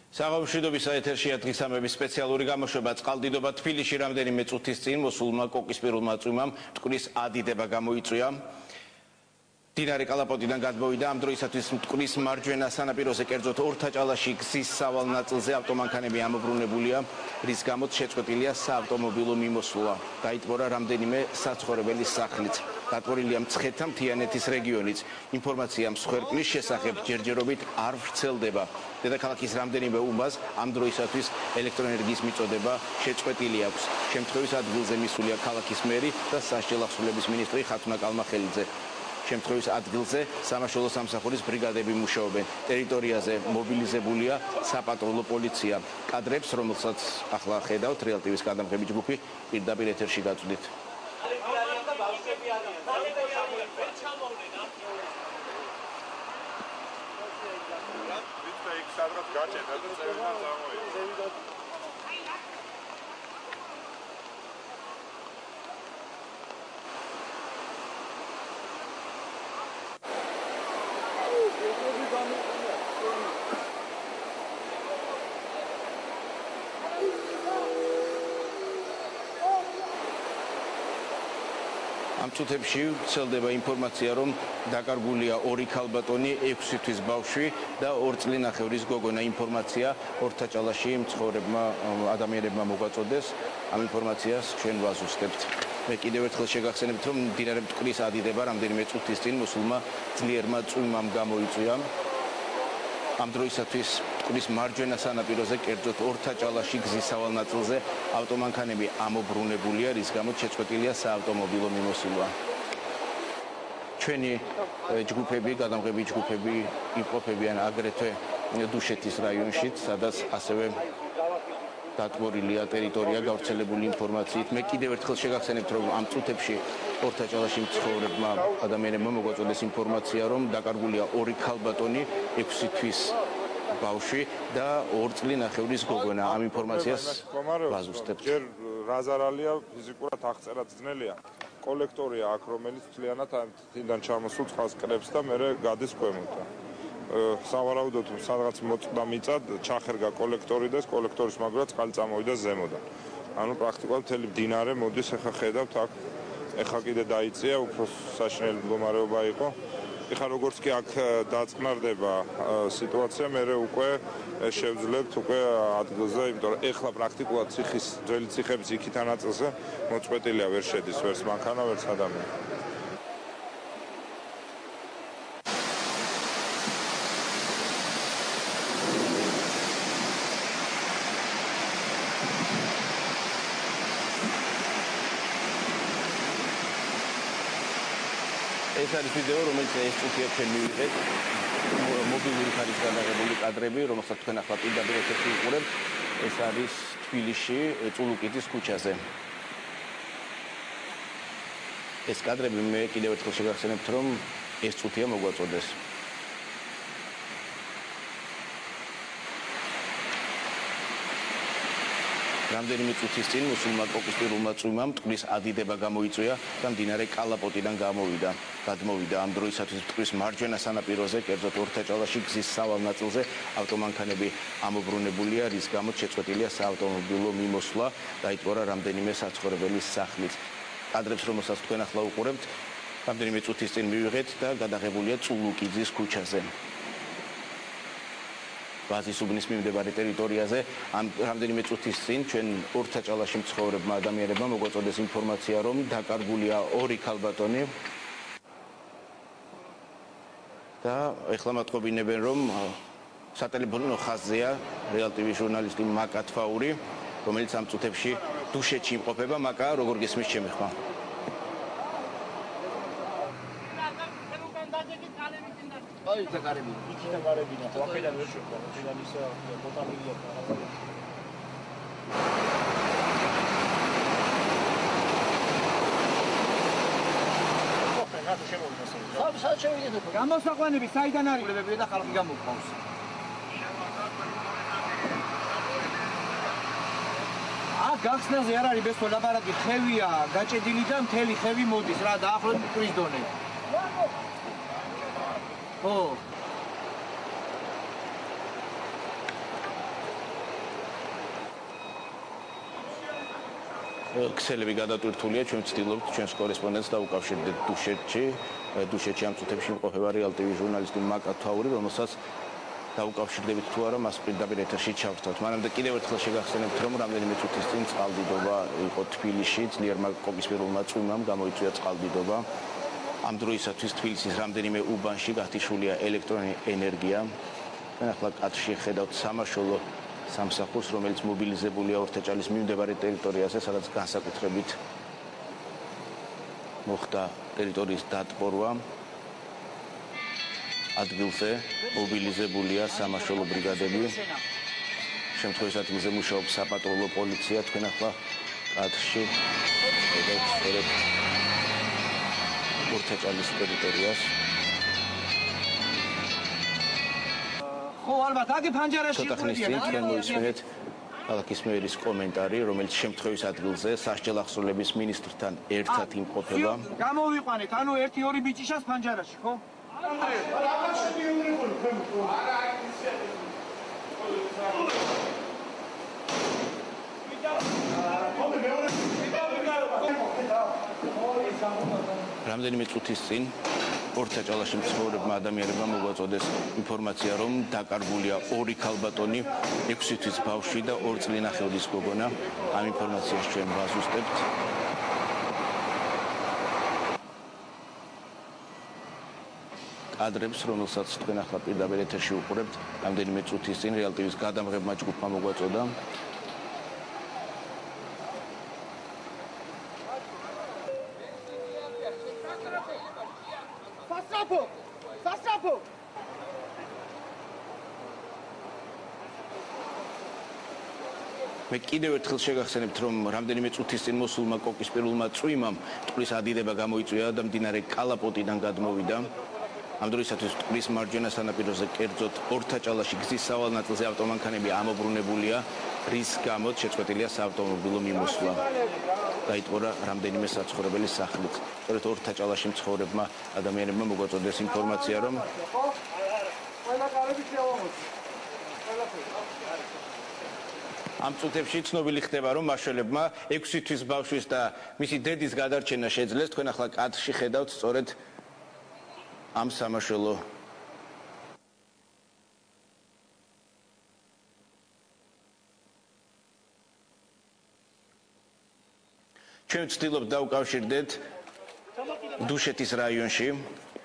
საღამოშვიდობის ეთერშია დღისამების სპეციალური გამოშვება წყალდიდობა თბილისში რამდენიმე წუთის წინ მოსულმა კოკისპირულმა წვიმამ მტკვრის ადიდება გამოიწვია. მდინარე კალაპოტიდან გადმოვიდა ამ დროისათვის მტკვრის მარჯვენა სანაპიროზე კერძოდ ორთაჭალაში გზის სავალ ნაწილზე ავტომანქანები ამობრუნებულია, რის გამოც შეწყვეტილია საავტომობილო მიმოსვლა. დაიტბორა რამდენიმე საცხოვრებელი სახლიც. დატბორილია მცხეთა მთიანეთის რეგიონიც. ინფორმაცია მსხვერპლის შესახებ ჯერჯერობით არ ვრცელდება. დედაქალაქის რამდენიმე უბანს ამ დროისათვის ელექტროენერგიის მიწოდება შეწყვეტილი აქვს. შემთხვევის ადგილზე მისულია ქალაქის მერი და სასჯელ ახსნილების მინისტრი ხათუნა კალმახელიძე. შემთხვევის ადგილზე სამაშველო სამსახურის ბრიგადები მუშაობენ. ტერიტორიაზე მობილიზებულია საპატრულო პოლიცია. კადრებს, რომელსაც ახლა ხედავთ, რეალ ტივის გადამღები ჯგუფი პირდაპირ ეთერში გაწვდით. ამ წუთებში ვრცელდება ინფორმაცია, რომ დაკარგულია 2 ქალბატონი, 6 თვის ბავშვი და 2 წლინახევრის გოგონა. ინფორმაცია ორთაჭალაში მცხოვრებმა ადამიანებმა მოგვაწოდეს. ამ ინფორმაციას ჩვენ ვაზუსტებთ. მე კიდევ ერთხელ შეგახსენებთ, რომ მდინარე მტკვრის ადიდება რამდენიმე წუთის წინ მოსულმა ძლიერმა წვიმამ გამოიწვია. ამ დროისათვის მტკვრის მარჯვენა სანაპიროზე კერძოდ ორთაჭალაში გზის სავალ ნაწილზე ავტომანქანები ამობრუნებულია, რის გამოც შეწყვეტილია საავტომობილო მიმოსვლა. ჩვენი ჯგუფები, გადამღები ჯგუფები იმყოფებიან აგრეთვე დუშეთის რაიონშიც, სადაც ასევე დატბორილია ტერიტორია გავრცელებული ინფორმაციით. მე კიდევ ერთხელ შეგახსენებთ, რომ ამ წუთებში ორთაჭალაში მცხოვრებმა ადამიანებმა მოგვაწოდეს ინფორმაცია, რომ დაკარგულია 2 ქალბატონი, 6 თვის ბავშვი და 2 წლინახევრის გოგონა. ამ ინფორმაციას ვაზუსტებთ. ჯერ რაზარალია ფიზიკურად აღწერა ძნელია. კოლექტორია აქ, რომელიც მთლიანად თინდან ჩამოსულ წყალს კრებს და მერე გადის ქვემოთ. სავარაუდოდ სადღაც მოწყდა მიწად, ჩახერგა კოლექტორი და ეს კოლექტორის მაგრა წყალი წამოვიდა ზემოდან. ანუ პრაქტიკულად მთელი მდინარე მოდის, ახლა ხედავთ აქ, ახლა კიდე დაიწია, უფრო საშინელი მდგომარეობა იყო. ეხლა როგორც კი აქ დაწყნარდება სიტუაცია, მერე უკვე შევძლებთ უკვე ადგილზე, იმიტომ რომ ეხლა პრაქტიკულად ციხის ძველი ციხების იქითა ნაწილზე მოწყვეტილია, ვერ შედის ვერც მანქანა, ვერც ადამიანი. ეს არის ვიდეო, რომელიც ეს წუთია ჩვენ მივიღეთ. მობილური ხარის გადაღებული კადრები, რომელსაც თქვენ ახლა პირდაპირ ეთერში უყურებთ. ეს არის თბილისში, წულუკიძის ქუჩაზე. ეს კადრები მე კიდევ ერთხელ შეგახსენებთ, რომ ეს წუთია მოგვაწოდეს. რამდენიმე წუთის წინ მოსულმა კოკისპირულმა წვიმამ მტკვრის ადიდება გამოიწვია და მდინარე კალაპოტიდან გადმოვიდა. ამ დროისათვის მტკვრის მარჯვენა სანაპიროზე, კერძოდ ორთაჭალაში გზის სავალ ნაწილზე ავტომანქანები ამობრუნებულია, რის გამოც შეწყვეტილია საავტომობილო მიმოსვლა. დაიტბორა რამდენიმე საცხოვრებელი სახლიც. კადრებს, რომელსაც თქვენ ახლა უყურებთ, რამდენიმე წუთის წინ მივიღეთ და გადაღებულია წულუკიძის ქუჩაზე. ბაზის უბნის მიმდებარე ტერიტორიაზე ამ რამდენიმე წუთის წინ ჩვენ ორთაჭალაში მცხოვრებმა ადამიანებმა მოგვაწოდეს ინფორმაცია, რომ დაკარგულია 2 ქალბატონი და ეხლა მათყობინებენ, რომ სატელეფონო ხაზზეა რეალ ტივის ჟურნალისტი მაკა თვაური, რომელიც ამ წუთებში დუშეთში იმყოფება. მაკა, როგორ გესმის ჩემი ხმა? აი და გარები, იქიდან გარებინა, ვაფედან ვერ შეხვდა, ვაფედან ისე ბოტანილია რაღაცა. ხა შემოვიდა სულ. სად შევიდეთ? გამოსაყვანები საიდან არის? ლებები და ხალხი გამოყავს. აქ გახსნელზე არ არის ბესო ლაბარაკი, ხევია, გაჭედილი და მთელი ხევი მოდის რა, დაახლოებით მტკვრის დონე. ხო. ქსელები გადატვირთულია, ჩვენ ვცდილობთ ჩვენს კორესპონდენტს დაუკავშირდეთ დუშეთში. დუშეთში ამ წუთებში იმყოფება რეალ TV ჟურნალისტი მაკა თაური, რომელსაც დაუკავშირდებით თუ არა, მას პირდაპირ ეთერში ჩავხსნათ. მანამდე კიდევ ერთხელ შეგახსენებთ, რომ რამდენიმე წუთის წინ წყალდიდობა იყო თბილისში, ძლიერმა კოკისპირულმა წვიმამ გამოიწვია წყალდიდობა. ამ დროისათვის თბილისის რამდენიმე უბანში გათიშულია ელექტროენერგია. ახლა კადრში ხედავთ სამაშველო სამსახურს, რომელიც მობილიზებულია ორთაჭალის მიმდებარე ტერიტორიაზე, სადაც განსაკუთრებით მოხდა ტერიტორიის დატბორვა. ადგილზე მობილიზებულია სამაშველო ბრიგადები. შემთხვევის ადგილზე მუშაობს საპატრულო პოლიცია. თქვენ ახლა კადრში ხედავთ სწორედ ორთაჭალის ტერიტორიას. ხო, ალბათ, აგი ფანჯარაში ცოტა ხნის წინ თქვენ მოისმინეთ ქალაქის მერის კომენტარი, რომელიც შემთხვევის ადგილზე სასჯელ აღსრულების მინისტრთან ერთად იმყოფება. გამოვიყვანეთ, ანუ 1-2 ბიჭიშას ფანჯარაში, ხო? რამდენიმე წუთის წინ ორთაჭალაში მცხოვრებმა ადამიანებმა მოგვაწოდეს ინფორმაცია, რომ დაკარგულია 2 ქალბატონი, 6 თვის ბავშვი და 2 წლინახევრის გოგონა. ამ ინფორმაციას ჩვენ ვაზუსტებთ. კადრებს, რომელსაც თქვენ ახლა პირდაპირ ეთერში უყურებთ, რამდენიმე წუთის წინ რეალ TV-ს გადამღებმა ჯგუფმა მოგვაწოდა. სასაფო! მე კიდევ ერთხელ შეგახსენებთ, რომ რამდენიმე წუთის წინ მოსულმა კოკისპირულმა წვიმამ ტყვის ადიდება გამოიწვია და მდინარე კალაპოტიდან გადმოვიდა. ამ დროისათვის ტყვის მარჯვენა სანაპიროზე, კერძოდ ორთაჭალაში გზის სავალ ნაწილზე ავტომანქანები ამობრუნებულია, რის გამოც შეწყვეტილია საავტომობილო მიმოსვლა. დაიტყორა რამდენიმე საცხოვრებელი სახლიც. სწორედ ორთაჭალაში მცხოვრებმა ადამიანებმა მოგვაწოდეს ინფორმაცია, რომ ამ წუთებში ცნობილი ხდება, რომ მაშველებმა 6 თვის ბავშვის და მისი დედის გადარჩენა შეძლეს. თქვენ ახლა კადრში ხედავთ სწორედ ამ სამაშველო ჩვენ ვცდილობთ დაუკავშირდეთ დუშეთის რაიონში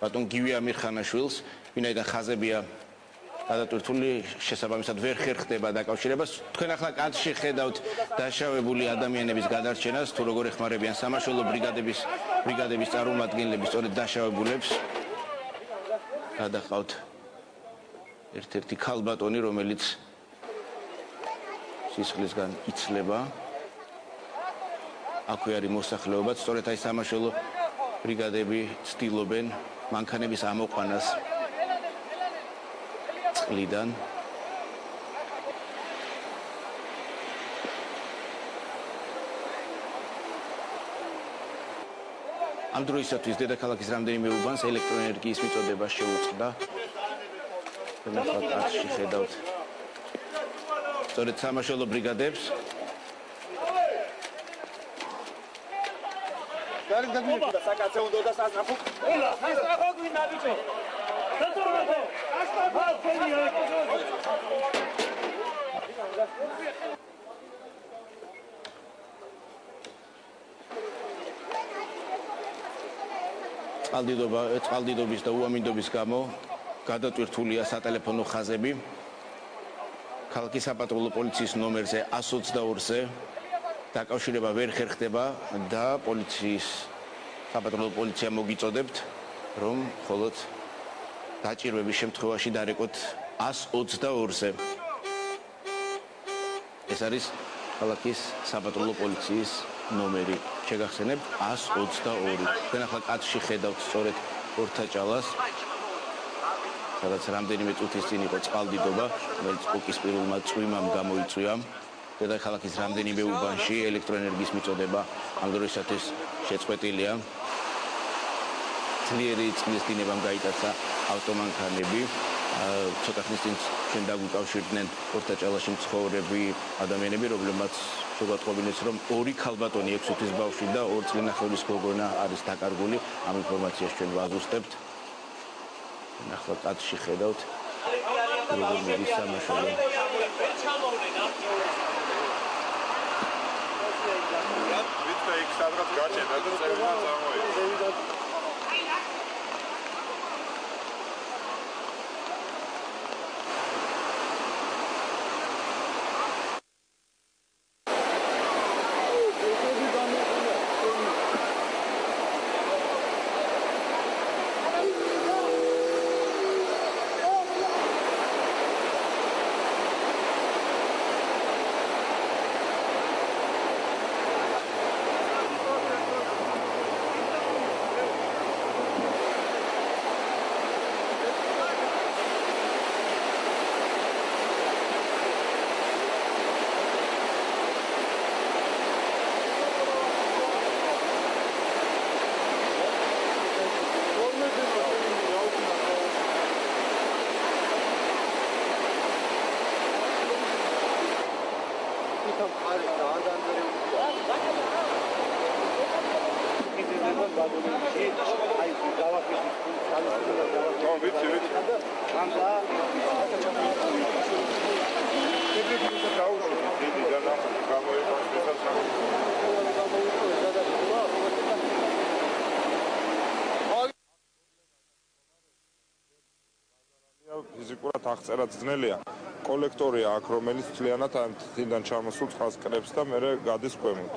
ბატონ გივი ამირხანაშვილს, ვინაიდან ხაზებია გადატვირთული, შესაბამისად ვერ ხერხდება დაკავშირება. თქვენ ახლა კადრში ხედავთ დაშავებული ადამიანების გადარჩენას, თუ როგორ ეხმარებიან სამაშველო ბრიგადების წარმომადგენლები სწორედ დაშავებულებს. გადახავთ ერთ-ერთი ქალბატონი, რომელიც სისხლისგან იცლება. აქვე არის მოსახლეობა, სწორედ აი სამაშველო ბრიგადები ცდილობენ მანქანების ამოყვანას წყლიდან. ამ დროისათვის დედაქალაქის რამდენიმე უბანს ელექტროენერგიის მიწოდება შეუწყდა. კადრში ხედავთ სწორედ სამაშველო ბრიგადებს. წყალდიდობის და უამინდობის გამო გადატვირთულია სატელეფონო ხაზები. ქალაქის საპატრულო პოლიციის ნომერზე 122-ზე დაკავშირება ვერ ხერხდება და საპატრულო პოლიცია მოგიწოდებთ, რომ მხოლოდ დაჭირვების შემთხვევაში დარეკოთ 122-ზე. ეს არის ქალაქის საპატრულო პოლიციის ნომერი. შეგახსენებთ 122. თქვენ ახლა კადრში ხედავთ სწორედ ორთაჭალას, სადაც რამდენიმე წუთის წინ იყო წყალდიდობა, რომელიც კოკისპირულმა წვიმამ გამოიწვია. დედაქალაქის რამდენიმე უბანში ელექტროენერგიის მიწოდება ამ დროისათვის შეწყვეტილია. ძლიერი წყლის დინებამ გაიტაცა ავტომანქანები. ცოტა ხნის წინ ჩვენ დაგვიკავშირდნენ ორთაჭალაში მცხოვრები ადამიანები, რომლებმაც შეგატყობინეს, რომ ორი ქალბატონი 6 თვის ბავშვი და 2 წლინახევრის გოგონა არის დაკარგული. ამ ინფორმაციას ჩვენ ვაზუსტებთ. ახლა კადრში ხედავთ როგორ მიდის სამაშველო. ვიცი იქ სადღაც გაჭედა და წევიდა წარმოიდგინე. ფიზიკურად აღწერაც ძნელია. კოლექტორია აქ, რომელიც მთლიანად თითიდან ჩამოსულ წყალს კრებს და მერე გადის ქვემოთ.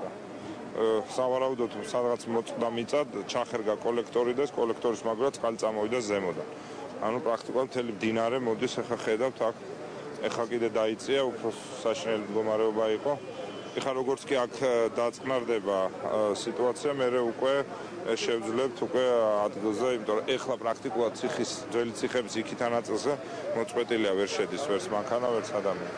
სავარაუდოდ სადღაც მოწყდა მიწა, ჩახერგა კოლექტორი და ეს კოლექტორის მაგრა წყალი წამოვიდა ზემოდან. ანუ პრაქტიკულად მთელი მდინარე მოდის, ახლა ხედავთ აქ, ახლა კიდე დაიწია, უფრო საშინელი მდგომარეობა იყო. ეხლა როგორც კი აქ დაწყნარდება სიტუაცია, მერე უკვე შევძლებთ უკვე ადგილზე, იმიტომ რომ ეხლა პრაქტიკულად ციხის ძველი ციხების იქით ნაწილზე მოწყვეტილია, ვერ შედის ვერც მანქანა, ვერც ადამიანი.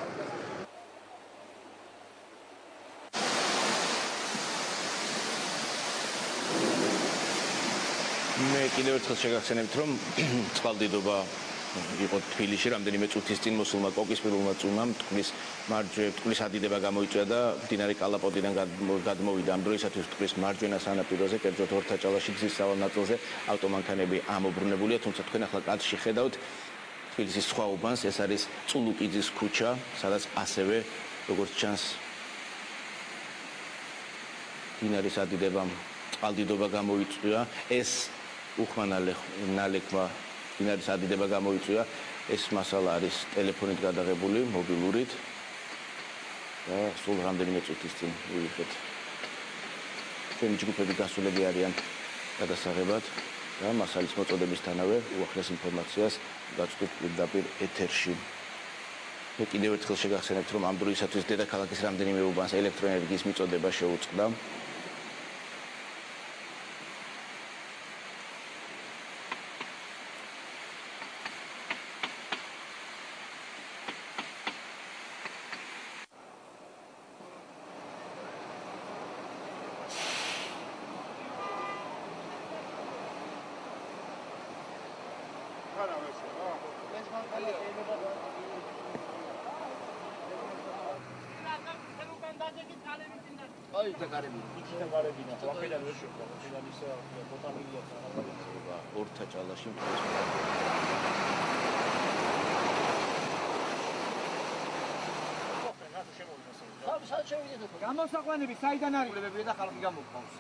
მე კიდევ ერთხელ შეგახსენებთ, რომ წყალდიდობა იყო თბილისში რამდენიმე წუთის წინ მოსულმა კოკისპირულმა წვიმამ მტკვრის ადიდება გამოიწვია და მდინარე კალაპოტიდან გადმოვიდა. ამ დროისათვის მტკვრის მარჯვენა სანაპიროზე, კერძოდ ორთაჭალაში გზის სავალ ნაწილზე ავტომანქანები ამობრუნებულია, თუმცა თქვენ ახლა კადრში ხედავთ თბილისის სხვა უბანს, ეს არის წულუკიძის ქუჩა, სადაც ასევე როგორც ჩანს მდინარის ადიდებამ წყალდიდობა გამოიწვია. ეს უხმანალექმა მდინარის ადიდება გამოიწვია. ეს მასალა არის ტელეფონით გადაღებული, მობილურით და სულ რამდენიმე წუთის წინ ვიღეთ. ჩვენი ჯგუფები გასულები არიან გადასაღებად და მასალის მოწოდებისთანავე უახლეს ინფორმაციას გაწვდით პირდაპირ ეთერში. მე კიდევ ერთხელ შეგახსენებთ, რომ ამ დროისათვის დედაქალაქის რამდენიმე უბანს ელექტროენერგიის მიწოდება შეუწყდა. აი დაკარები. იქიდან გარებინა, ვაფედან ვერ შეხვდა, ვაფედან ისე ბოტანილია ხდება ორთაჭალაში. სად შევიდეთ უფრო? გამოსაყვანები საიდან არის? ლებები და ხალხი გამოყავს.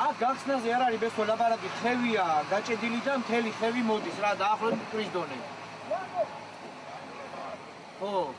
აქ გახსნაზე არ არის ბესო ლაბარაკი, ხევია, გაჭედილი და მთელი ხევი მოდის რა, დაახლოებით მტკვრის დონე. ხო.